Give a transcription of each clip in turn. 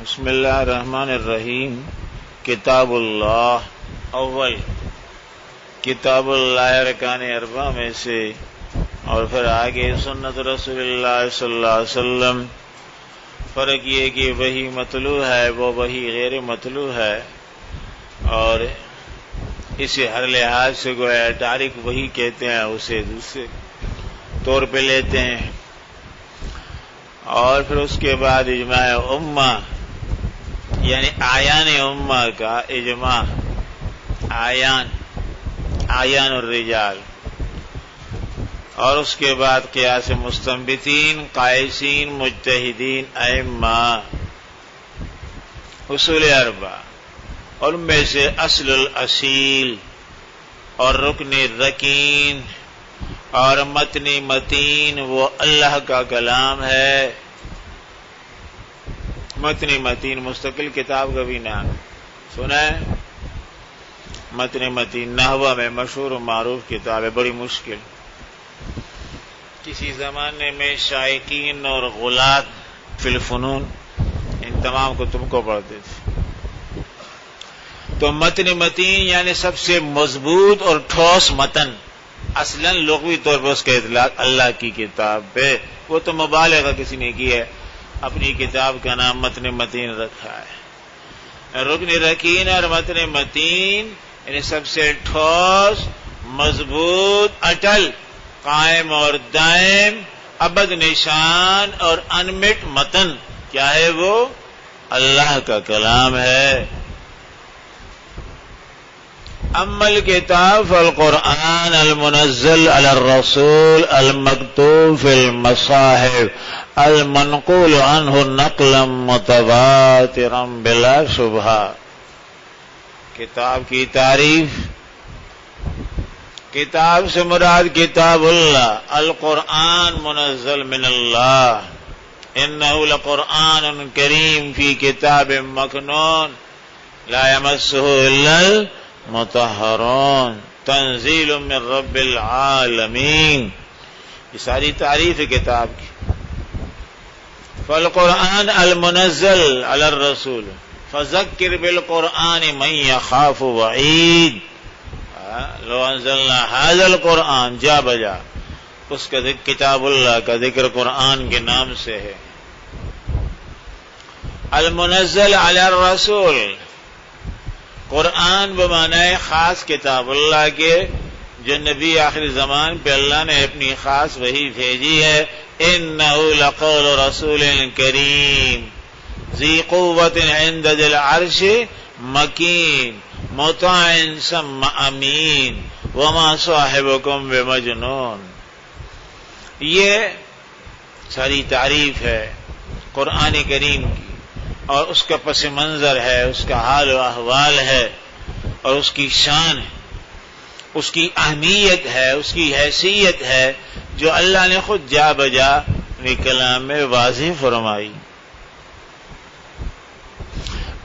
بسم اللہ الرحمن الرحیم. کتاب اللہ اول کتاب اللہ ارکان اربعہ میں سے، اور پھر آگے سنت رسول اللہ صلی اللہ علیہ وسلم. فرق یہ کہ وہی مطلوع ہے، وہ وہی غیر مطلوع ہے، اور اسے ہر لحاظ سے گویا تاریخ وہی کہتے ہیں، اسے دوسرے طور پہ لیتے ہیں. اور پھر اس کے بعد اجماع امہ، یعنی آیان امہ کا اجماع، آیان الرجال. اور اس کے بعد قیاس مستنبطین، قائسین، مجتہدین، ائمہ، اصول اربعہ. اور ان میں سے اصل الاصیل اور رکن رکین اور متن متین وہ اللہ کا کلام ہے. متن متین مستقل کتاب کا بھی نام سنا ہے. متن متین نحوہ میں مشہور و معروف کتاب ہے، بڑی مشکل. کسی زمانے میں شائقین اور غلات فی الفنون ان تمام کو تم کو پڑھتے تھے. تو متن متین یعنی سب سے مضبوط اور ٹھوس متن. اصلاً لغوی طور پر اس کا اطلاق اللہ کی کتاب پہ، وہ تو مبالغہ کسی نے کی ہے، اپنی کتاب کا نام متن متین رکھا ہے. رکن رکین اور متن متین یعنی سب سے ٹھوس، مضبوط، اٹل، قائم اور دائم، ابد نشان اور انمٹ متن کیا ہے؟ وہ اللہ کا کلام ہے. اما الکتاب فالقرآن المنزل علی الرسول المکتوب فی المصاحف المنقول عنہ نقلا متواترا بلا شبہہ. کتاب کی تعریف. کتاب سے مراد کتاب اللہ، القرآن منزل من اللہ، انہ لقرآن کریم فی کتاب مکنون لا یمسہ الا المطہرون تنزیل من رب العالمین. یہ ساری تعریف ہے کتاب کی. فالقرآن المنزل علی الرسول فذکر بالقرآن من یخاف وعید. لو انزلنا هذا القرآن جا بجا اس کا کتاب اللہ کا ذکر قرآن کے نام سے ہے. المنزل علی الرسول، قرآن بمعنی خاص کتاب اللہ کے، جو نبی آخری زمان پہ اللہ نے اپنی خاص وحی بھیجی ہے. انہ لقول رسول کریم ذی قوت عند ذی العرش مکین مطاع ثم امین وما صاحبکم بمجنون. یہ ساری تعریف ہے قرآن کریم کی، اور اس کا پس منظر ہے، اس کا حال و احوال ہے، اور اس کی شان ہے، اس کی اہمیت ہے، اس کی حیثیت ہے، جو اللہ نے خود جا بجا اپنے کلام میں واضح فرمائی.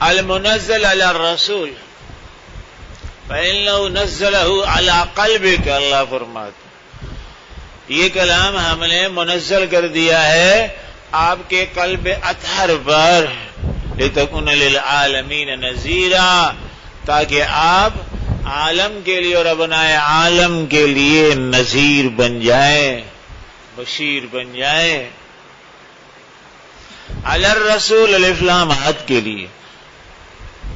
المنزل علی الرسول فإنه نزله على قلبك، اللہ فرماتے یہ کلام ہم نے منزل کر دیا ہے آپ کے قلب اطہر پر، لتکن للعالمین نذیرا، تاکہ آپ عالم کے لیے اور ابنائے عالم کے لیے نذیر بن جائیں، بشیر بن جائیں. علی الرسول الف لام حد کے لیے،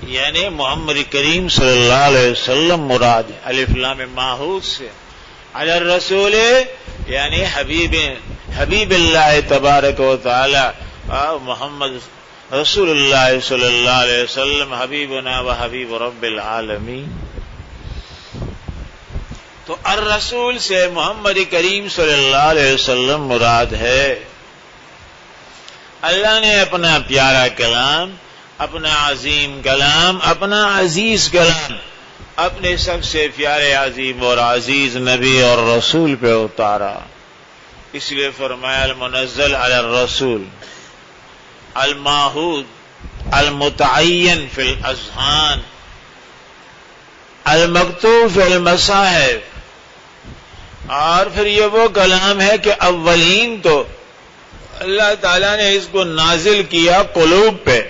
یعنی محمد کریم صلی اللہ علیہ وسلم مراد ہے. الف لام ماحود سے علی الرسول یعنی حبیب اللہ تبارک و تعالی، محمد رسول اللہ صلی اللہ علیہ وسلم حبیبنا و حبیب رب العالمین. تو الرسول سے محمد کریم صلی اللہ علیہ وسلم مراد ہے. اللہ نے اپنا پیارا کلام، اپنا عظیم کلام، اپنا عزیز کلام اپنے سب سے پیارے عظیم اور عزیز نبی اور رسول پہ اتارا. اس لیے فرمایا المنزل علی الرسول الماحود المتعین فی الاذہان المکتوب فی المصاحف. اور پھر یہ وہ کلام ہے کہ اولین تو اللہ تعالیٰ نے اس کو نازل کیا قلوب پہ،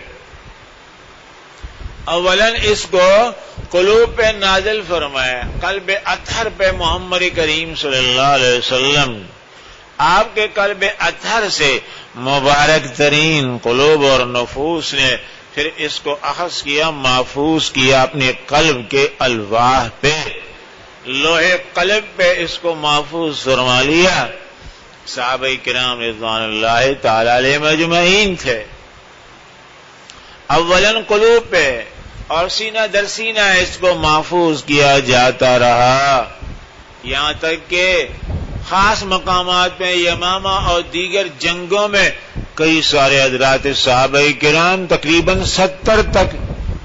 اولن اس کو قلوب پہ نازل فرمایا، قلب اطہر پہ محمد کریم صلی اللہ علیہ وسلم، آپ کے قلب اطہر سے مبارک ترین قلوب اور نفوس نے پھر اس کو اخذ کیا، محفوظ کیا اپنے قلب کے الواح پہ، لوہے قلب پہ اس کو محفوظ فرما لیا۔ صحابہ کرام رضوان اللہ تعالی علیہ مجمعین تھے، اولن قلوب پہ اور سینہ در سینہ اس کو محفوظ کیا جاتا رہا، یہاں تک کہ خاص مقامات پہ یمامہ اور دیگر جنگوں میں کئی سارے حضرات صحابہ کرام تقریباً 70 تک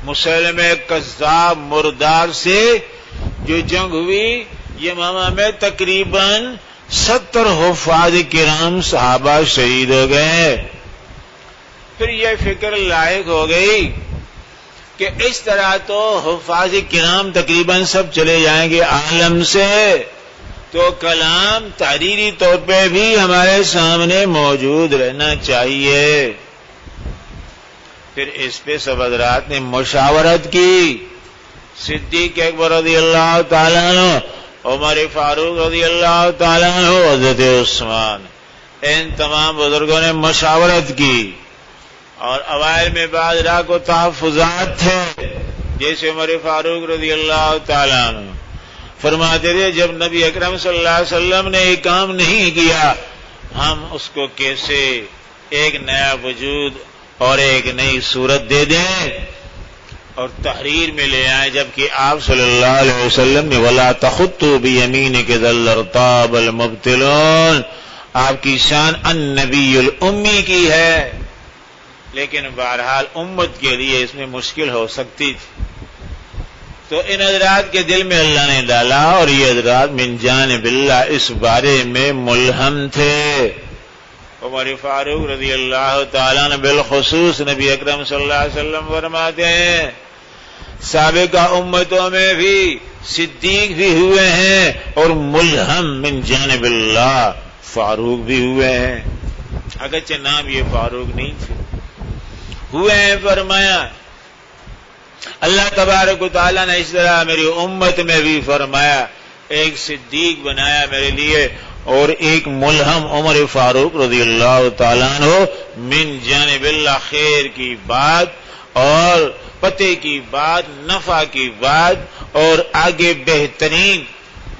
مسلمہ کذاب مردار سے جو جنگ ہوئی، یمامہ میں تقریباً 70 حفاظ کرام صحابہ شہید ہو گئے۔ پھر یہ فکر لاحق ہو گئی کہ اس طرح تو حفاظ کرام تقریباً سب چلے جائیں گے عالم سے، تو کلام تحریری طور پہ بھی ہمارے سامنے موجود رہنا چاہیے۔ پھر اس پہ سب حضرات نے مشاورت کی، صدیق اکبر رضی اللہ تعالیٰ عنہ، عمر فاروق رضی اللہ تعالیٰ عنہ، حضرت عثمان، ان تمام بزرگوں نے مشاورت کی، اور اوائل میں بعض راہ کو تحفظات تھے، جیسے عمر فاروق رضی اللہ تعالیٰ عنہ فرماتے تھے جب نبی اکرم صلی اللہ علیہ وسلم نے یہ کام نہیں کیا، ہم اس کو کیسے ایک نیا وجود اور ایک نئی صورت دے دیں اور تحریر میں لے آئیں، جبکہ آپ صلی اللہ علیہ وسلم نے وَلَا تَخُطُّوا بِيَمِينِكَ ذَلَّ ارْتَابَ الْمُبْطِلُونَ، آپ کی شان النبی الامی کی ہے، لیکن بہرحال امت کے لیے اس میں مشکل ہو سکتی تھی، تو ان حضرات کے دل میں اللہ نے ڈالا، اور یہ حضرات من جانب اللہ اس بارے میں ملہم تھے۔ عمر فاروق رضی اللہ تعالیٰ نے بالخصوص نبی اکرم صلی اللہ علیہ وسلم فرماتے ہیں سابقہ امتوں میں بھی صدیق بھی ہوئے ہیں اور ملہم من جانب اللہ فاروق بھی ہوئے ہیں، اگرچہ نام یہ فاروق نہیں تھے، ہوئے ہیں۔ فرمایا اللہ تبارک و تعالیٰ نے اس طرح میری امت میں بھی فرمایا، ایک صدیق بنایا میرے لیے اور ایک ملہم عمر فاروق رضی اللہ تعالیٰ عنہ، من جانب اللہ، خیر کی بات اور پتے کی بات، نفع کی بات اور آگے بہترین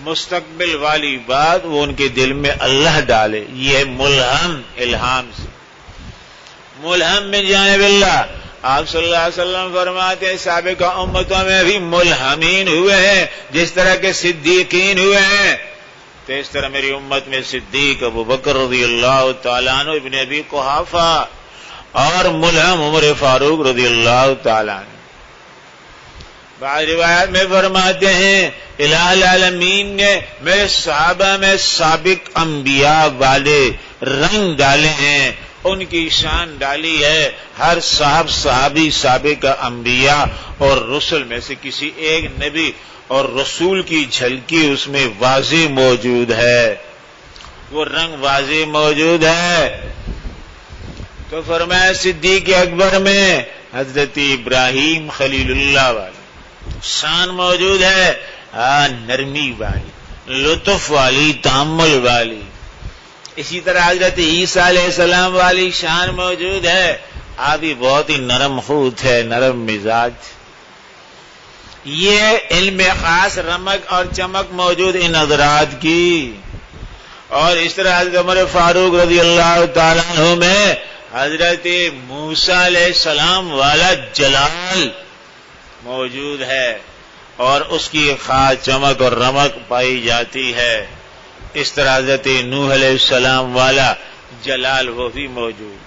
مستقبل والی بات وہ ان کے دل میں اللہ ڈالے، یہ ملہم، الہام سے ملہم من جانب اللہ۔ آپ صلی اللہ علیہ وسلم فرماتے ہیں سابقہ امتوں میں بھی ملہمین ہوئے ہیں، جس طرح کے صدیقین ہوئے ہیں، تو اس طرح میری امت میں صدیق ابو بکر رضی اللہ تعالیٰ عنہ ابن ابی قحافہ اور ملہم عمر فاروق رضی اللہ تعالیٰ عنہ۔ بعض روایات میں فرماتے ہیں الہ العالمین نے میرے صحابہ میں سابق انبیاء والے رنگ ڈالے ہیں، ان کی شان ڈالی ہے، ہر صحابی سابق انبیاء اور رسل میں سے کسی ایک نبی اور رسول کی جھلکی اس میں واضح موجود ہے، وہ رنگ واضح موجود ہے۔ تو فرمایا صدیق اکبر میں حضرت ابراہیم خلیل اللہ والی شان موجود ہے، نرمی والی، لطف والی، تحمل والی۔ اسی طرح حضرت عیسیٰ علیہ السلام والی شان موجود ہے، آپ بھی بہت ہی نرم خود ہے، نرم مزاج۔ یہ علم خاص، رمق اور چمک موجود ان حضرات کی، اور اس طرح حضرت عمر فاروق رضی اللہ تعالیٰ عنہ میں حضرت موسیٰ علیہ السلام والا جلال موجود ہے، اور اس کی خاص چمک اور رمق پائی جاتی ہے۔ اس طرح حضرت نوح علیہ السلام والا جلال وہ بھی موجود۔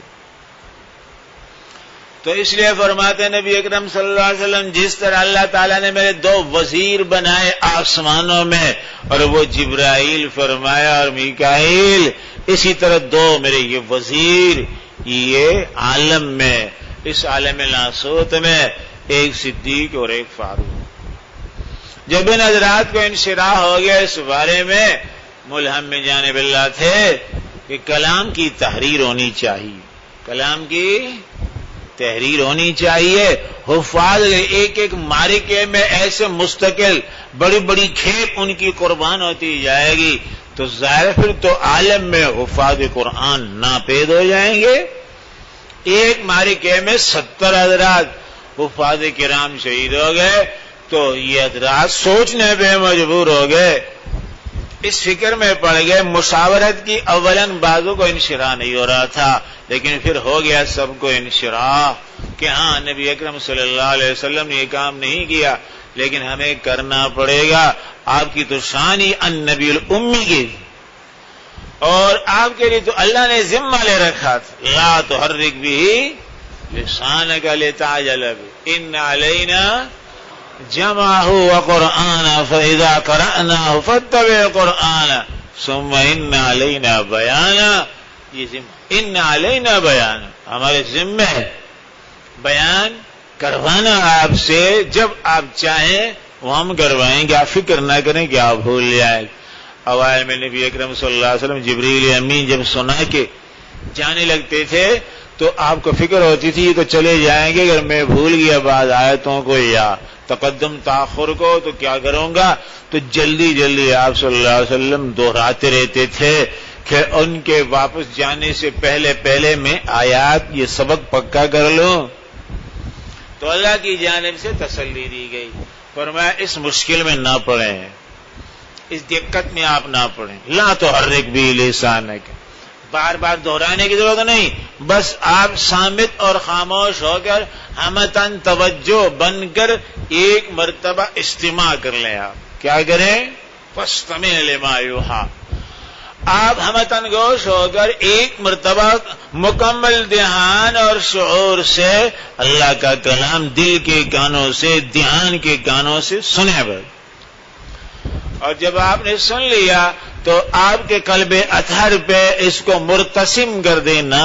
تو اس لیے فرماتے نبی اکرم صلی اللہ علیہ وسلم جس طرح اللہ تعالیٰ نے میرے دو وزیر بنائے آسمانوں میں، اور وہ جبرائیل فرمایا اور میکائیل، اسی طرح دو میرے یہ وزیر یہ عالم میں، اس عالم ناسوت میں، ایک صدیق اور ایک فاروق۔ جب ان حضرات کو انشراح ہو گیا اس بارے میں، ملہم میں جانب اللہ تھے کہ کلام کی تحریر ہونی چاہیے، کلام کی تحریر ہونی چاہیے، حفاظ ایک ایک معرکے میں ایسے مستقل بڑی بڑی کھیپ ان کی قربان ہوتی جائے گی تو ظاہر پھر تو عالم میں حفاظ قرآن ناپید ہو جائیں گے. ایک معرکے میں 70 حضرات حفاظ کرام شہید ہو گئے تو یہ حضرات سوچنے پہ مجبور ہو گئے, اس فکر میں پڑ گئے. مشاورت کی اولاً بعضوں کو انشراح نہیں ہو رہا تھا لیکن پھر ہو گیا سب کو انشراح کہ ہاں نبی اکرم صلی اللہ علیہ وسلم نے یہ کام نہیں کیا لیکن ہمیں کرنا پڑے گا. آپ کی تو شان ہی النبی الامی کی اور آپ کے لیے تو اللہ نے ذمہ لے رکھا تھا. لا تحرک بھی لسانک لتعجل بہ ان علینا جمعہ وقرآنہ فاذا قرأناہ فاتبع قرآنہ ثم ان علینا بیانہ. یہ ذمہ ان علینا بیانہ ہمارے ذمہ ہے بیان کروانا آپ سے, جب آپ چاہیں وہ ہم کروائیں گے, آپ فکر نہ کریں کہ آپ بھول جائیں. اوائل میں نبی اکرم صلی اللہ علیہ وسلم جبریل امین جب سنا کے جانے لگتے تھے تو آپ کو فکر ہوتی تھی یہ تو چلے جائیں گے, اگر میں بھول گیا بعض آیتوں کو یا تقدم تاخر کو تو کیا کروں گا. تو جلدی جلدی آپ صلی اللہ علیہ وسلم دہراتے رہتے تھے کہ ان کے واپس جانے سے پہلے پہلے میں آیات یہ سبق پکا کر لوں. تو اللہ کی جانب سے تسلی دی گئی, فرمایا اس مشکل میں نہ پڑیں, اس دقت میں آپ نہ پڑیں. لا تحرک بھی لسانک, بار بار دہرانے کی ضرورت نہیں, بس آپ صامت اور خاموش ہو کر ہمتن توجہ بن کر ایک مرتبہ استماع کر لیں. آپ کیا کریں؟ فاستمع لما یوحی, آپ ہمتن گوش ہو کر ایک مرتبہ مکمل دھیان اور شعور سے اللہ کا کلام دل کے کانوں سے دھیان کے کانوں سے سنیں بس. اور جب آپ نے سن لیا تو آپ کے قلب اطہر پہ اس کو مرتسم کر دینا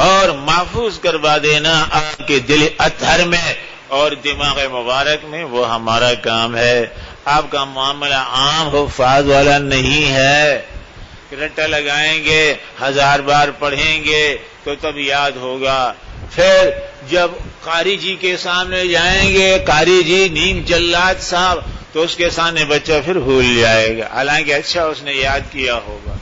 اور محفوظ کروا دینا آپ کے دل اطہر میں اور دماغ مبارک میں. وہ ہمارا کام ہے. آپ کا معاملہ عام حفاظ والا نہیں ہے, رٹا لگائیں گے 1000 بار پڑھیں گے تو تب یاد ہوگا. پھر جب قاری جی کے سامنے جائیں گے, قاری جی نیم جلاد صاحب, تو اس کے سامنے بچہ پھر بھول جائے گا, حالانکہ اچھا اس نے یاد کیا ہوگا,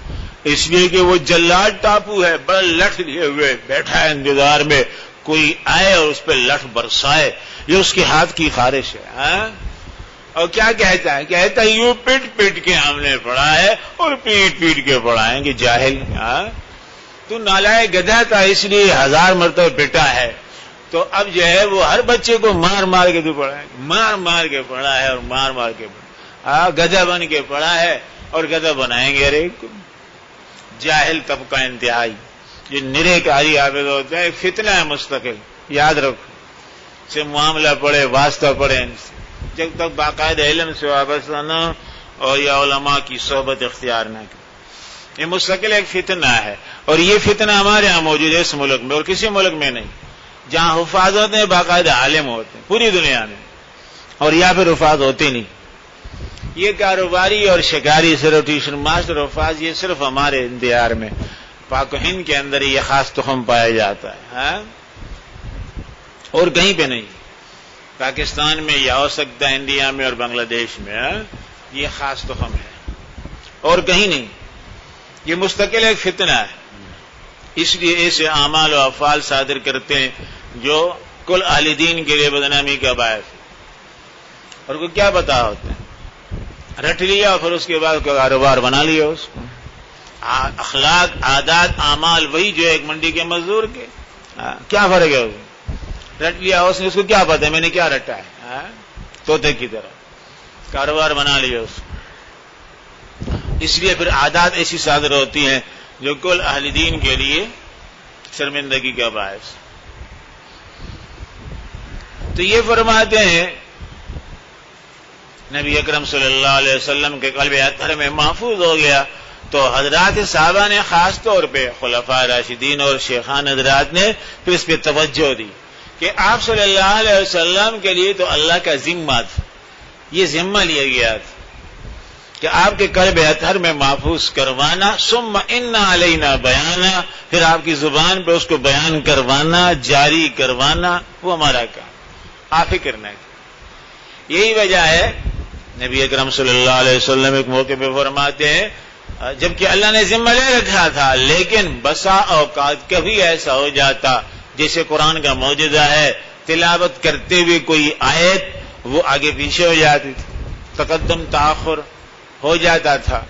اس لیے کہ وہ جلاد ٹاپو ہے, بڑا لٹھ لیے ہوئے بیٹھا ہے انتظار میں کوئی آئے اور اس پہ لٹھ برسائے. یہ اس کے ہاتھ کی خارش ہے. ہاں اور کیا کہتا ہے؟ کہتا ہے یوں پیٹ پیٹ کے ہم نے پڑھا ہے اور پیٹ پیٹ کے پڑھائیں گے. جاہل, تو نالائق گدھا تھا اس لیے 1000 مرتبہ پیٹا ہے, تو اب جو ہے وہ ہر بچے کو مار مار کے تو پڑھائیں گے. مار مار کے پڑھا ہے اور مار مار کے پڑھا, گدھا بن کے پڑھا ہے اور گدھا بنائیں گے. ارے جاہل طبقہ انتہائی, یہ نرے کاری عابد ہوتے ہیں, ایک فتنہ ہے مستقل, یاد رکھو. سے معاملہ پڑھے, واسطہ پڑھے ان سے, جب تک باقاعدہ علم سے وابستہ نہ اور یا علماء کی صحبت اختیار نہ کرے. یہ مستقل ایک فتنہ ہے, اور یہ فتنہ ہمارے یہاں موجود ہے اس ملک میں اور کسی ملک میں نہیں, جہاں حفاظ ہوتے ہیں باقاعدہ عالم ہوتے ہیں پوری دنیا میں, اور یا پھر حفاظ ہوتے نہیں. یہ کاروباری اور شکاری صرف ٹیوشن ماسٹر حفاظ یہ صرف ہمارے اندیار میں پاک و ہند کے اندر یہ خاص تخم پایا جاتا ہے, اور کہیں پہ نہیں. پاکستان میں یا ہو سکتا ہے انڈیا میں اور بنگلہ دیش میں یہ خاص تخم ہے, اور کہیں نہیں. یہ مستقل ایک فتنہ ہے, اس لیے ایسے اعمال و افعال صادر کرتے ہیں جو کل اہل دین کے لیے بدنامی کا باعث ہے. اور کو کیا پتا ہوتا ہے, رٹ لیا اور پھر اس کے بعد کاروبار بنا لیا اس کو. اخلاق عادات اعمال وہی جو ایک منڈی کے مزدور کے, کیا فرق ہے؟ رٹ لیا اس نے, اس کو کیا پتا ہے میں نے کیا رٹا ہے, طوطے کی طرح کاروبار بنا لیا اس کو. اس لیے پھر عادات ایسی صادر ہوتی ہیں جو کل اہل دین کے لیے شرمندگی کا باعث. تو یہ فرماتے ہیں نبی اکرم صلی اللہ علیہ وسلم کے قلب اطہر میں محفوظ ہو گیا, تو حضرات صحابہ نے خاص طور پہ خلفاء راشدین اور شیخان حضرات نے پھر اس پہ توجہ دی کہ آپ صلی اللہ علیہ وسلم کے لیے تو اللہ کا ذمہ تھا, یہ ذمہ لیا گیا تھا کہ آپ کے قلب اطہر میں محفوظ کروانا, ثم ان علینا بیانا, پھر آپ کی زبان پہ اس کو بیان کروانا, جاری کروانا, وہ ہمارا کام. آپ فکر نہ کریں. یہی وجہ ہے نبی اکرم صلی اللہ علیہ وسلم ایک موقع پہ فرماتے ہیں جبکہ اللہ نے ذمہ لے رکھا تھا لیکن بسا اوقات کبھی ایسا ہو جاتا جیسے قرآن کا معجزہ ہے تلاوت کرتے ہوئے کوئی آیت وہ آگے پیچھے ہو جاتی تھی, تقدم تاخر ہو جاتا تھا,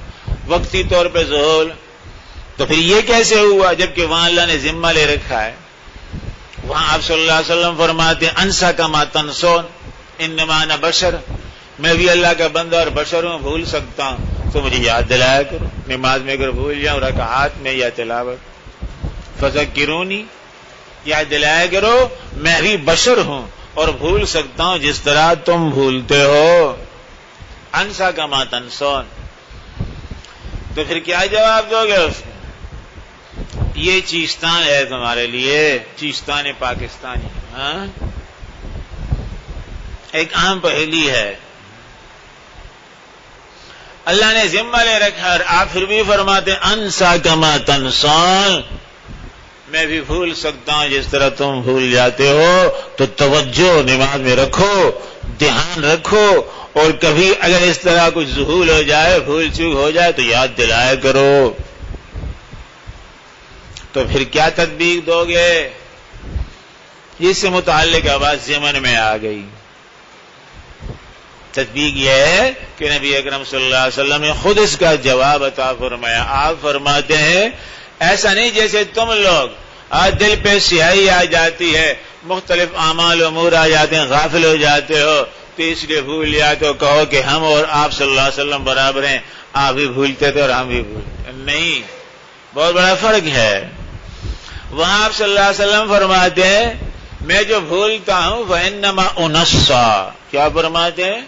وقتی طور پہ ظہور. تو پھر یہ کیسے ہوا جبکہ وہاں اللہ نے ذمہ لے رکھا ہے. وہاں آپ صلی اللہ علیہ وسلم فرماتے ہیں انسا کما تنسون انما انا بشر, میں بھی اللہ کا بندہ اور بشر ہوں, بھول سکتا ہوں تو مجھے یاد دلایا کرو. نماز میں اگر بھول جاؤں رکعات میں یا تلاوت فذکرونی, یاد دلایا کرو میں بھی بشر ہوں اور بھول سکتا ہوں جس طرح تم بھولتے ہو. انسا کما تنسون. تو پھر کیا جواب دو گے اس میں؟ یہ چیستان ہے تمہارے لیے, چیستان پاکستانی. ہاں ایک عام پہلی ہے, اللہ نے ذمہ لے رکھا اور آپ پھر بھی فرماتے انسا کما تنسون, میں بھی بھول سکتا ہوں جس طرح تم بھول جاتے ہو. تو توجہ نماز میں رکھو, دھیان رکھو, اور کبھی اگر اس طرح کچھ ذہول ہو جائے, بھول چوک ہو جائے تو یاد دلایا کرو. تو پھر کیا تطبیق دو گے؟ اس سے متعلق آواز ضمن میں آ گئی. تطبیق یہ ہے کہ نبی اکرم صلی اللہ علیہ وسلم نے خود اس کا جواب عطا فرمایا. آپ فرماتے ہیں ایسا نہیں جیسے تم لوگ دل پہ سیاہی آ جاتی ہے, مختلف اعمال امور آ جاتے ہیں, غافل ہو جاتے ہو تو اس لیے بھول جاتے ہو, کہو کہ ہم اور آپ صلی اللہ علیہ وسلم برابر ہیں, آپ بھی بھولتے تھے اور ہم بھی بھولتے. نہیں, بہت بڑا فرق ہے. وہاں آپ صلی اللہ علیہ وسلم فرماتے ہیں میں جو بھولتا ہوں وَإِنَّمَا أُنَسَّى, کیا فرماتے ہیں؟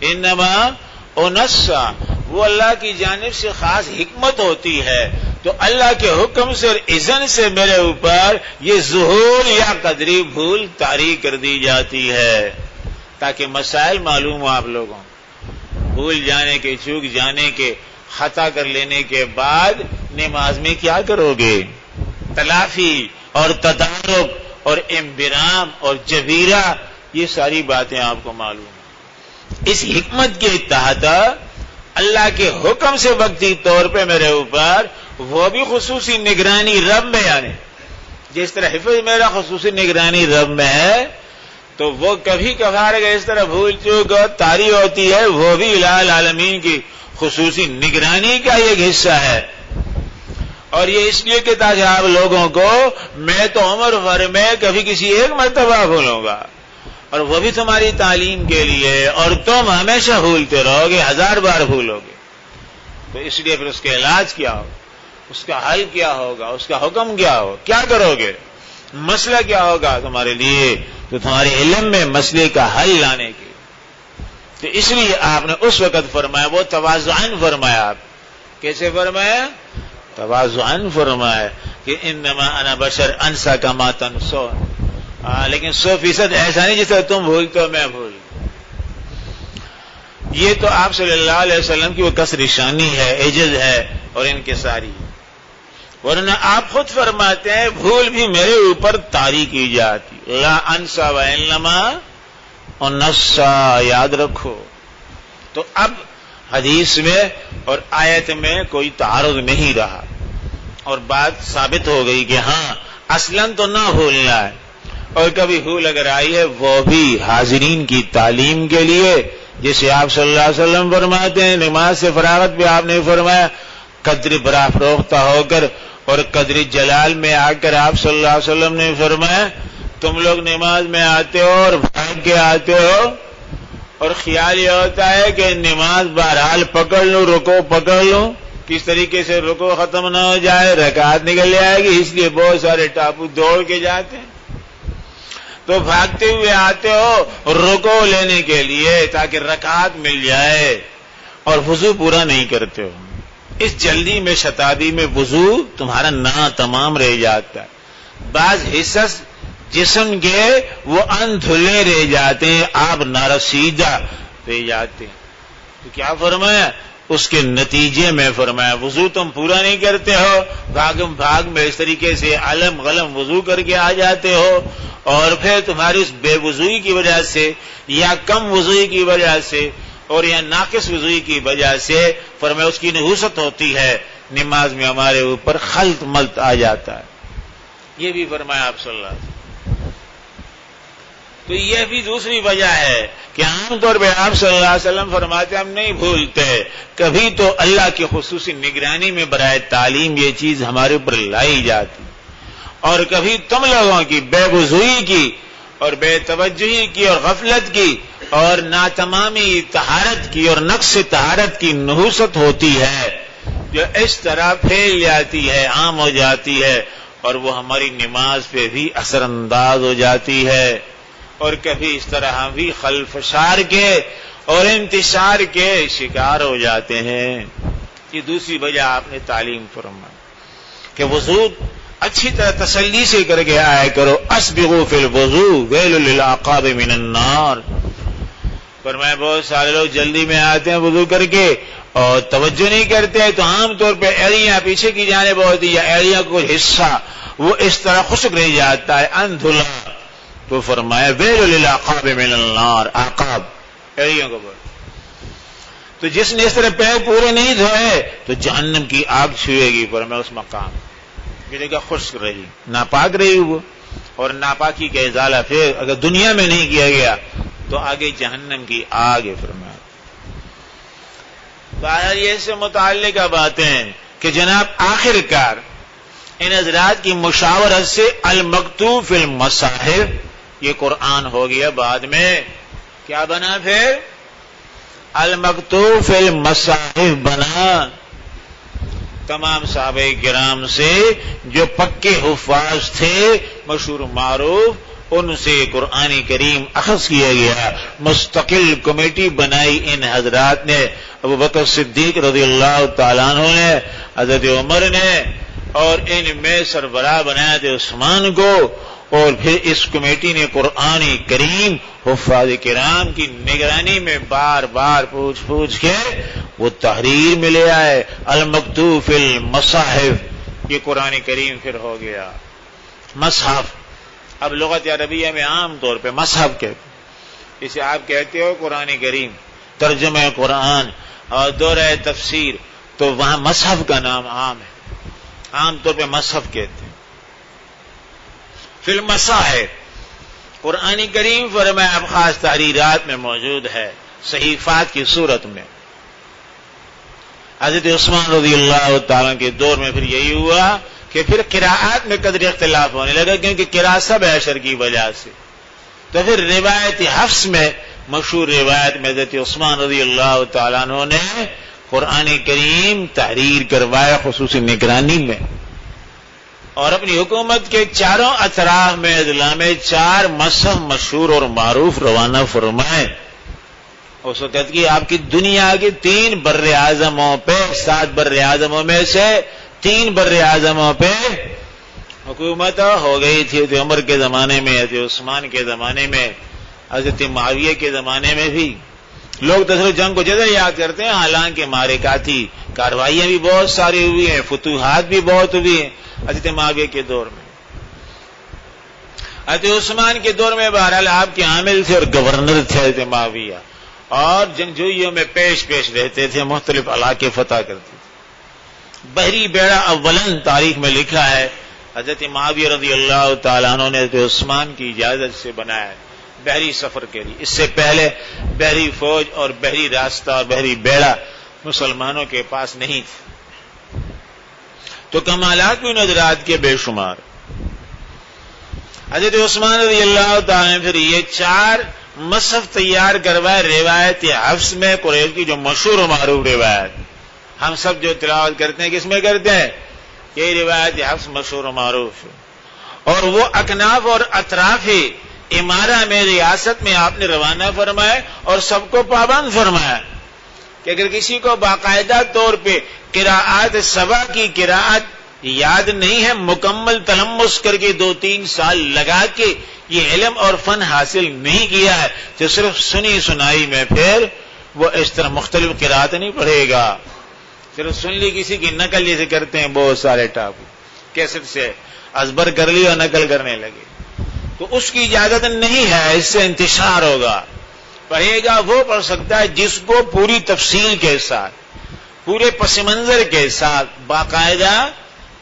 انما انسا, وہ اللہ کی جانب سے خاص حکمت ہوتی ہے. تو اللہ کے حکم سے اور اذن سے میرے اوپر یہ ظہور یا قدری بھول طاری کر دی جاتی ہے تاکہ مسائل معلوم ہو آپ لوگوں. بھول جانے کے, چوک جانے کے, خطا کر لینے کے بعد نماز میں کیا کرو گے؟ تلافی اور تدارک اور انبرام اور جبیرہ, یہ ساری باتیں آپ کو معلوم ہیں. اس حکمت کے تحت اللہ کے حکم سے وقتی طور پہ میرے اوپر وہ بھی خصوصی نگرانی رب میں, یعنی جس طرح حفظ میرا خصوصی نگرانی رب میں ہے تو وہ کبھی کبھار اس طرح بھول چوک طاری ہوتی ہے, وہ بھی الہ العالمین کی خصوصی نگرانی کا ایک حصہ ہے. اور یہ اس لیے کہ تاکہ آپ لوگوں کو میں تو عمر بھر میں کبھی کسی ایک مرتبہ بھولوں گا اور وہ بھی تمہاری تعلیم کے لیے, اور تم ہمیشہ بھولتے رہو گے, 1000 بار بھولو گے. تو اس لیے پھر اس کا علاج کیا ہوگا, اس کا حل کیا ہوگا, اس کا حکم کیا ہوگا, کیا کرو گے, مسئلہ کیا ہوگا تمہارے لیے؟ تو تمہارے علم میں مسئلے کا حل لانے کے. تو اس لیے آپ نے اس وقت فرمایا, وہ تواضعاً فرمایا. آپ کیسے فرمایا؟ تواضعاً فرمایا کہ انما انا بشر انسا کما تنسون. لیکن 100% ایسا نہیں جس طرح تم بھولتے ہو میں بھول. یہ تو آپ صلی اللہ علیہ وسلم کی وہ کسر شانی ہے, عجز ہے اور انکساری. ورنہ آپ خود فرماتے ہیں بھول بھی میرے اوپر طاری کی جاتی. لا انسا وانما انسا, یاد رکھو. تو اب حدیث میں اور آیت میں کوئی تعارض نہیں رہا اور بات ثابت ہو گئی کہ ہاں اصلاً تو نہ بھولنا ہے, اور کبھی بھول اگر آئی ہے وہ بھی حاضرین کی تعلیم کے لیے. جیسے آپ صلی اللہ علیہ وسلم فرماتے ہیں نماز سے فراغت پہ آپ نے فرمایا قدر برافروختہ ہو کر اور قدر جلال میں آ کر آپ صلی اللہ علیہ وسلم نے فرمایا تم لوگ نماز میں آتے ہو اور بھاگ کے آتے ہو اور خیال یہ ہوتا ہے کہ نماز بہرحال پکڑ لوں, رکو پکڑ لوں, کس طریقے سے رکو ختم نہ ہو جائے, رکعت نکل جائے گی, اس لیے بہت سارے ٹاپو دوڑ کے جاتے ہیں. تو بھاگتے ہوئے آتے ہو رکو لینے کے لیے تاکہ رکعت مل جائے اور وضو پورا نہیں کرتے ہو. اس جلدی میں شتابی میں وضو تمہارا نہ تمام رہ جاتا ہے. بعض حصص جسم کے وہ اندھلے رہ جاتے ہیں, آپ نارسیدہ رہ جاتے ہیں. تو کیا فرمایا اس کے نتیجے میں فرمایا وضو تم پورا نہیں کرتے ہو، بھاگ میں اس طریقے سے علم غلم وضو کر کے آ جاتے ہو، اور پھر تمہاری اس بے وضوئی کی وجہ سے یا کم وضوئی کی وجہ سے اور یا ناقص وضوئی کی وجہ سے فرمایا اس کی نحوست ہوتی ہے، نماز میں ہمارے اوپر خلط ملط آ جاتا ہے۔ یہ بھی فرمایا آپ صلی اللہ علیہ وسلم۔ تو یہ بھی دوسری وجہ ہے کہ عام طور پہ آپ صلی اللہ علیہ وسلم فرماتے ہم نہیں بھولتے، کبھی تو اللہ کی خصوصی نگرانی میں برائے تعلیم یہ چیز ہمارے اوپر لائی جاتی، اور کبھی تم لوگوں کی بے وضوئی کی اور بے توجہی کی اور غفلت کی اور ناتمامی طہارت کی اور نقص طہارت کی نحوست ہوتی ہے جو اس طرح پھیل جاتی ہے، عام ہو جاتی ہے، اور وہ ہماری نماز پہ بھی اثر انداز ہو جاتی ہے، اور کبھی اس طرح ہم بھی خلفشار کے اور انتشار کے شکار ہو جاتے ہیں۔ یہ دوسری وجہ آپ نے تعلیم فرمائی کہ وضو اچھی طرح تسلی سے کر کے آیا کرو، اسبغوا فی الوضو ویل للعقاب من النار۔ فرمایا بہت سارے لوگ جلدی میں آتے ہیں وضو کر کے اور توجہ نہیں کرتے، تو عام طور پہ ایڑیاں پیچھے کی جانب ہوتی یا ایڑیاں کو حصہ وہ اس طرح خشک رہ جاتا ہے اندھلا، تو فرمایا ویل للعقاب من النار، عقاب ایڑیوں کو بول، تو جس نے اس طرح پیر پورے نہیں دھوئے تو جہنم کی آگ چھوئے گی۔ فرمایا اس مقام کی جگہ خشک رہی، ناپاک رہی وہ، اور ناپاکی کا ازالہ پھر اگر دنیا میں نہیں کیا گیا تو آگے جہنم کی آگ ہے۔ فرمایا باہر یہ سے متعلقہ باتیں کہ جناب آخر کار ان حضرات کی مشاورت سے المکتوب فی المصاحف یہ قرآن ہو گیا، بعد میں کیا بنا پھر المکتوب فی المصاحف بنا۔ تمام صحابہ کرام سے جو پکے حفاظ تھے مشہور معروف، ان سے قرآن کریم اخذ کیا گیا، مستقل کمیٹی بنائی ان حضرات نے، ابو بکر صدیق رضی اللہ تعالیٰ عنہ نے، حضرت عمر نے، اور ان میں سربراہ بنایا تھے عثمان کو، اور پھر اس کمیٹی نے قرآن کریم حفاظ کرام کی نگرانی میں بار بار پوچھ کے وہ تحریر میں لے آئے۔ المکتوب فی المصاحف یہ قرآن کریم پھر ہو گیا۔ مصحف اب لغت عربیہ میں عام طور پہ مصحف کہتے، اسے آپ کہتے ہو قرآن کریم، ترجمہ قرآن اور دورہ تفسیر، تو وہاں مصحف کا نام عام ہے، عام طور پہ مصحف کہتے ہیں۔ فی المصاحف قرآن کریم فرمایا اب خاص تحریرات میں موجود ہے، صحیفات کی صورت میں۔ حضرت عثمان رضی اللہ تعالیٰ کے دور میں پھر یہی ہوا کہ پھر قراءات میں قدر اختلاف ہونے لگا، کیونکہ قراءت سب عشر کی وجہ سے، تو پھر روایت حفص میں، مشہور روایت میں حضرت عثمان رضی اللہ تعالیٰ عنہ نے قرآن کریم تحریر کروایا خصوصی نگرانی میں، اور اپنی حکومت کے چاروں اطراف میں اضلاع میں 4 مصحف مشہور اور معروف روانہ فرمائے۔ اس وقت کی آپ کی دنیا کے 3 بر اعظموں پہ، 7 بر اعظموں میں سے 3 بر اعظموں پہ حکومت ہو گئی تھی، حضرت عمر کے زمانے میں، حضرت عثمان کے زمانے میں، حضرت معاویہ کے زمانے میں بھی۔ لوگ تصور جنگ کو جدہ یاد کرتے ہیں، حالانکہ معرکاتی کاروائیاں بھی بہت ساری ہوئی ہیں، فتوحات بھی بہت ہوئی ہیں حضرت معاویہ کے دور میں۔ حضرت عثمان کے دور میں بہرحال آپ کے عامل تھے اور گورنر تھے حضرت معاویہ، اور جنگجوئیوں میں پیش رہتے تھے، مختلف علاقے فتح کرتے تھے۔ بحری بیڑا اولن تاریخ میں لکھا ہے حضرت معاویہ رضی اللہ تعالیٰ عنہ نے حضرت عثمان کی اجازت سے بنایا ہے بحری سفر کے لیے۔ اس سے پہلے بحری فوج اور بحری راستہ اور بحری بیڑا مسلمانوں کے پاس نہیں تھے، تو کمالات بھی حضرات کے بے شمار۔ حضرت عثمان رضی اللہ تعالیٰ نے پھر یہ 4 مصحف تیار کروائے روایت حفص میں، قریش کی جو مشہور و معروف روایت ہم سب جو تلاوت کرتے ہیں کس میں کرتے ہیں؟ یہ روایت حفص مشہور و معروف ہے، اور وہ اکناف اور اطراف امارہ میں، ریاست میں آپ نے روانہ فرمائے اور سب کو پابند فرمایا کہ اگر کسی کو باقاعدہ طور پہ قراءات 7 کی قراءت یاد نہیں ہے، مکمل تلمس کر کے 2-3 سال لگا کے یہ علم اور فن حاصل نہیں کیا ہے، تو صرف سنی سنائی میں پھر وہ اس طرح مختلف قرات نہیں پڑھے گا، پھر سن لی کسی کی نقل جیسے کرتے ہیں بہت سارے ٹاپو کیسٹ سے ازبر کر لی اور نقل کرنے لگے، تو اس کی اجازت نہیں ہے، اس سے انتشار ہوگا۔ پڑھے گا وہ پڑھ سکتا ہے جس کو پوری تفصیل کے ساتھ، پورے پس منظر کے ساتھ باقاعدہ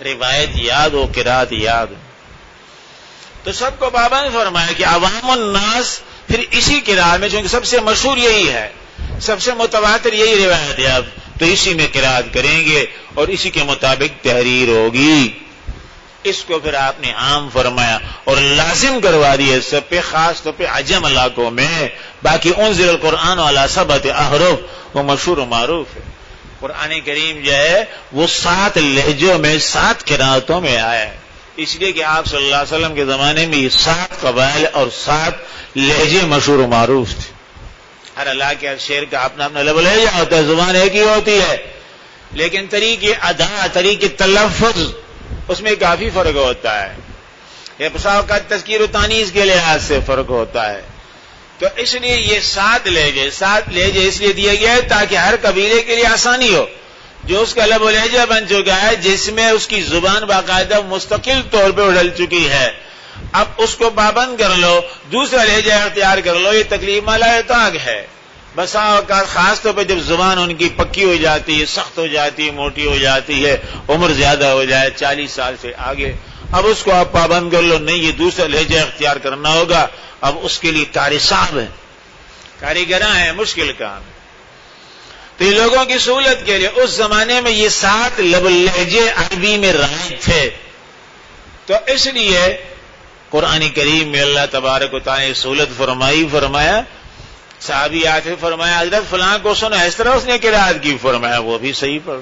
روایت یاد ہو، قرات یاد ہو۔ تو سب کو پابند فرمایا کہ عوام الناس پھر اسی قرات میں، چونکہ سب سے مشہور یہی ہے، سب سے متواتر یہی روایت ہے، اب تو اسی میں قرات کریں گے اور اسی کے مطابق تحریر ہوگی۔ اس کو پھر آپ نے عام فرمایا اور لازم کروا دیا سب پہ، خاص طور پہ عجم علاقوں میں۔ باقی انزل القرآن علی سبعۃ احرف وہ مشہور و معروف ہے۔ قرآن کریم جو ہے وہ 7 لہجوں میں 7 قراتوں میں آیا ہے، اس لیے کہ آپ صلی اللہ علیہ وسلم کے زمانے میں یہ 7 قبائل اور 7 لہجے مشہور و معروف تھے۔ ہر علاقے کے ہر شہر کا اپنا اپنا لہجہ ہوتا ہے، زبان ایک ہی ہوتی ہے، لیکن طریقے ادا، طریقے تلفظ اس میں کافی فرق ہوتا ہے، یہ بسا اوقات تذکیر و تانیث کے لحاظ سے فرق ہوتا ہے۔ تو اس لیے یہ 7 لہجے اس لیے دیا گیا ہے تاکہ ہر قبیلے کے لیے آسانی ہو، جو اس کا لب و لہجہ بن چکا ہے، جس میں اس کی زبان باقاعدہ مستقل طور پہ اڑل چکی ہے، اب اس کو پابند کر لو، دوسرا لہجہ اختیار کر لو، یہ تکلیف والا طاق ہے۔ بسا اوقات خاص طور پہ جب زبان ان کی پکی ہو جاتی ہے، سخت ہو جاتی ہے، موٹی ہو جاتی ہے، عمر زیادہ ہو جائے 40 سال سے آگے، اب اس کو آپ پابند کر لو، نہیں یہ دوسرا لہجہ اختیار کرنا ہوگا، اب اس کے لیے قاری صاحب ہیں، کاریگراں ہیں، مشکل کام ہے۔ تو یہ لوگوں کی سہولت کے لیے اس زمانے میں یہ 7 لہجے عربی میں رائج تھے، تو اس لیے قرآن کریم میں اللہ تبارک و تعالیٰ نے سہولت فرمایا، صحابی آتے فرمایا حضرت فلاں کو سنا اس طرح اس نے قرات کی، فرمایا وہ بھی صحیح پڑھ،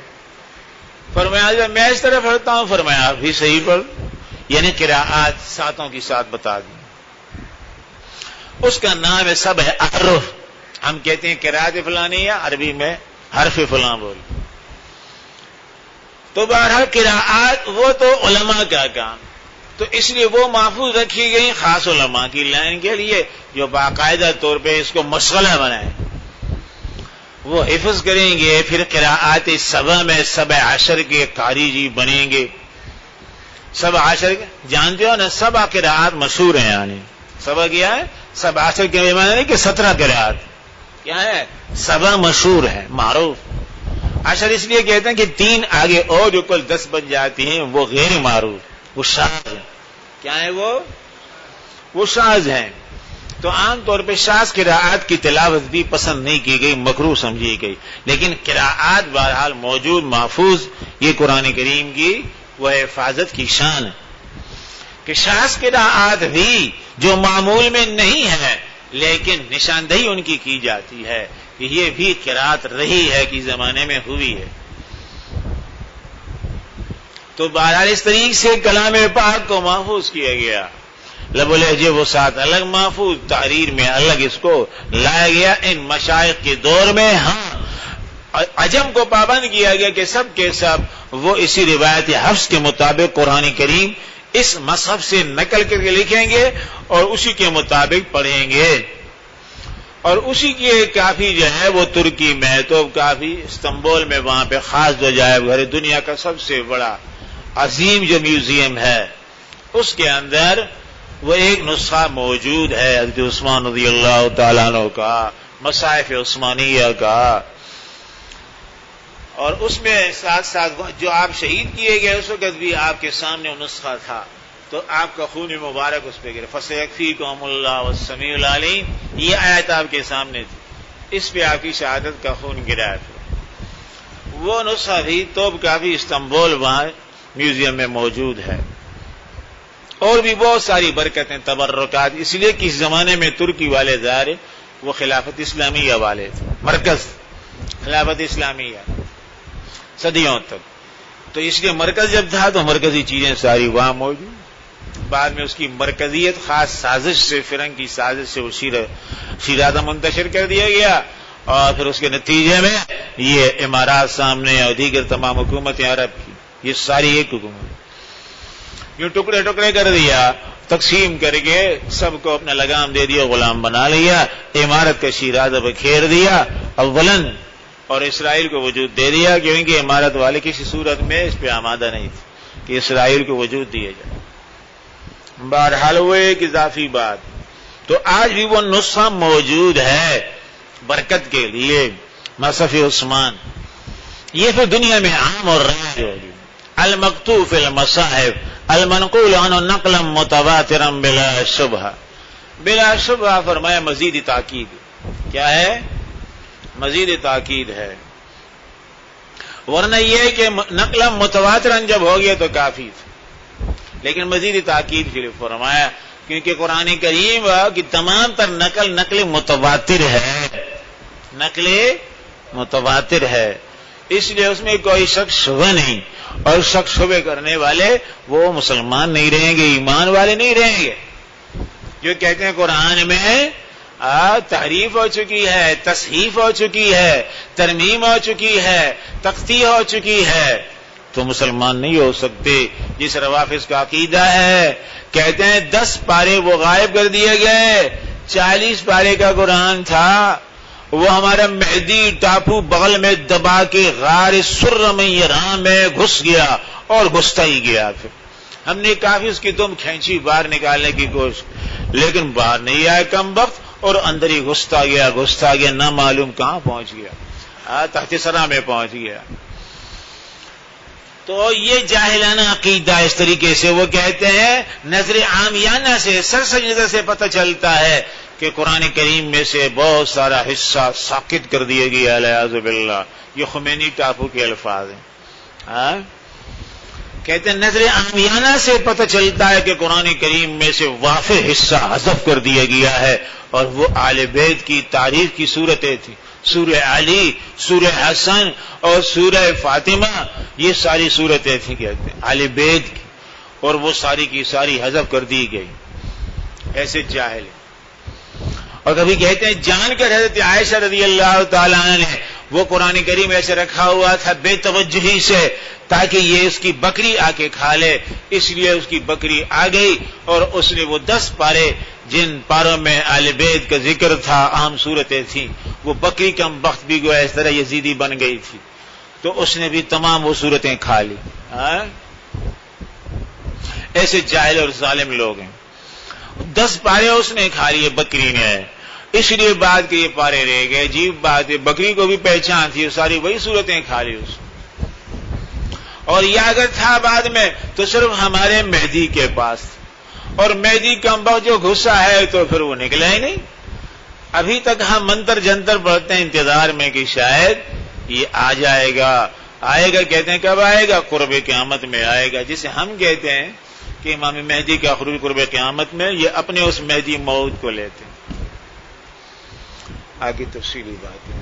فرمایا حضرت میں اس طرح پڑھتا ہوں، فرمایا آپ بھی صحیح پڑھ، یعنی قراءات 7 کی 7 بتا دی۔ اس کا نام ہے سبع احرف، ہم کہتے ہیں قراءت فلانی یا عربی میں حرف فلاں بول، تو بہرحال قراءات وہ تو علماء کا کام، تو اس لیے وہ محفوظ رکھی گئی خاص علماء کی لائن کے لیے جو باقاعدہ طور پہ اس کو مشغلہ بنائے، وہ حفظ کریں گے، پھر قراءات 7 میں 17 کے قاری جی بنیں گے۔ 17 جانتے ہو نا، 7 قراءات مشہور ہیں، یعنی 7 کیا ہے، 17 کے معنی نہیں کہ 17 قراءات، کیا ہے 7 مشہور ہیں، معروف۔ 10 اس لیے کہتے ہیں کہ 3 آگے اور جو کل 10 بن جاتی ہیں وہ غیر معروف، وہ شاذ ہیں۔ کیا ہے وہ شاذ ہیں۔ تو عام طور پہ شاذ قراءات کی تلاوت بھی پسند نہیں کی گئی، مکروہ سمجھی گئی، لیکن قراءات بہرحال موجود، محفوظ، یہ قرآن کریم کی وہ حفاظت کی شان ہے کہ شاذ قراءات بھی جو معمول میں نہیں ہے لیکن نشاندہی ان کی جاتی ہے کہ یہ بھی قراءت رہی ہے کہ زمانے میں ہوئی ہے۔ تو بہرحال اس طریقے سے کلام پاک کو محفوظ کیا گیا، لب و لہجے وہ 7 الگ محفوظ، تحریر میں الگ اس کو لایا گیا۔ ان مشائخ کے دور میں ہاں عجم کو پابند کیا گیا کہ سب کے سب وہ اسی روایت حفظ کے مطابق قرآن کریم اس مصحف سے نقل کر کے لکھیں گے اور اسی کے مطابق پڑھیں گے، اور اسی کی کافی جو ہے وہ ترکی میں، تو کافی استنبول میں وہاں پہ خاص جو جائے گھر دنیا کا سب سے بڑا عظیم جو میوزیم ہے، اس کے اندر وہ ایک نسخہ موجود ہے حضرت عثمان رضی اللہ تعالیٰ عنہ کا، مصاحف عثمانیہ کا، اور اس میں ساتھ ساتھ جو آپ شہید کیے گئے اس وقت بھی آپ کے سامنے وہ نسخہ تھا، تو آپ کا خون مبارک اس پہ گرے، فَسَيَكْفِيكُمُ اللَّهُ وَالسَّمِيعُ الْعَلِيمُ، یہ آیت آپ کے سامنے تھی، اس پہ آپ کی شہادت کا خون گرا تھا۔ وہ نسخہ بھی تو کافی استنبول وہاں میوزیم میں موجود ہے، اور بھی بہت ساری برکتیں، تبرکات، اس لیے کہ اس زمانے میں ترکی والے ظاہر وہ خلافت اسلامیہ والے تھے، مرکز خلافت اسلامیہ صدیوں تک، تو اس لیے مرکز جب تھا تو مرکزی چیزیں ساری وہاں موجود، بعد میں اس کی مرکزیت خاص سازش سے، فرنگ کی سازش سے وہ شیرازہ منتشر کر دیا گیا، اور پھر اس کے نتیجے میں یہ امارات سامنے اور دیگر تمام حکومتیں عرب کی، یہ ساری ایک حکومت یوں ٹکڑے ٹکڑے کر دیا، تقسیم کر کے سب کو اپنا لگام دے دیا، غلام بنا لیا، عمارت کا شیرازہ بکھیر دیا اولاً، اور اسرائیل کو وجود دے دیا، کیونکہ عمارت والے کسی صورت میں اس پہ آمادہ نہیں تھے کہ اسرائیل کو وجود دیا جائے۔ بہرحال وہ ایک اضافی بات، تو آج بھی وہ نسخہ موجود ہے برکت کے لیے، مصحف عثمان، یہ پھر دنیا میں عام اور رائج ہوگی۔ المکتوب فی المصاحف المنقول عنہ نقلا متواترا بلا شبہ، بلا شبہ فرمایا مزید تاکید، کیا ہے؟ مزید تاکید ہے، ورنہ یہ کہ نقلا متواترا جب ہو گیا تو کافی تھا، لیکن مزید تاکید کے لیے فرمایا کیونکہ قرآن کریم کی تمام تر نقل متواتر ہے، نقل متواتر ہے، اس لیے اس میں کوئی شک شبہ نہیں، اور شک شبہ کرنے والے وہ مسلمان نہیں رہیں گے، ایمان والے نہیں رہیں گے، جو کہتے ہیں قرآن میں تحریف ہو چکی ہے، تصحیف ہو چکی ہے، ترمیم ہو چکی ہے، تختی ہو چکی ہے، تو مسلمان نہیں ہو سکتے۔ جس روافض کا عقیدہ ہے، کہتے ہیں 10 پارے وہ غائب کر دیے گئے، 40 پارے کا قرآن تھا، وہ ہمارا مہدی ٹاپو بغل میں دبا کے غار سر میں گھس گیا اور گھستا ہی گیا۔ پھر ہم نے کافی اس کی دم کھینچی باہر نکالنے کی کوشش، لیکن باہر نہیں آیا کم وقت، اور اندر ہی گھستا گیا، نہ معلوم کہاں پہنچ گیا، تحت سرا میں پہنچ گیا۔ تو یہ جاہلانہ عقیدہ اس طریقے سے وہ کہتے ہیں، نظر عامیانہ سے سرسری نظر سے پتہ چلتا ہے کہ قرآن کریم میں سے بہت سارا حصہ ساقط کر دیا گیا، الیاذ باللہ۔ یہ خمینی ٹاپو کے الفاظ ہیں، کہتے ہیں نظر عامیانہ سے پتہ چلتا ہے کہ قرآن کریم میں سے وافر حصہ حذف کر دیا گیا ہے، اور وہ آل بیت کی تعریف کی صورتیں تھیں، سورہ علی، سورہ حسن اور سورہ فاطمہ، یہ ساری صورتیں تھیں کہتے ہیں آل بیت کی، اور وہ ساری کی ساری حذف کر دی گئی۔ ایسے جاہل، اور کبھی کہتے ہیں جان کر حضرت عائشہ رضی اللہ تعالیٰ عنہ نے وہ قرآن کریم ایسے رکھا ہوا تھا بے توجہی سے تاکہ یہ اس کی بکری آ کے کھا لے، اس لیے اس کی بکری آ گئی اور اس نے وہ 10 پارے جن پاروں میں آل بیت کا ذکر تھا، اہم صورتیں تھیں، وہ بکری کم بخت بھی گویا اس طرح یزیدی بن گئی تھی، تو اس نے بھی تمام وہ صورتیں کھا لی۔ ایسے جاہل اور ظالم لوگ ہیں، 10 پارے اس نے کھا لیے بکری نے، اس لیے بعد کے یہ پارے رہ گئے۔ عجیب بات ہے، بکری کو بھی پہچان تھی، ساری وہی صورتیں کھا لی اس، اور یہ اگر تھا بعد میں تو صرف ہمارے مہدی کے پاس، اور مہدی کم وقت جو گھسا ہے تو پھر وہ نکلا ہی نہیں۔ ابھی تک ہم منتر جنتر پڑھتے ہیں انتظار میں کہ شاید یہ آ جائے گا، آئے گا، کہتے ہیں کب آئے گا؟ قرب قیامت میں آئے گا، جسے ہم کہتے ہیں کہ امام مہدی کا خروج قرب قیامت میں، یہ اپنے اس مہدی موعود کو لیتے ہیں۔ آگے تفصیلی بات ہے۔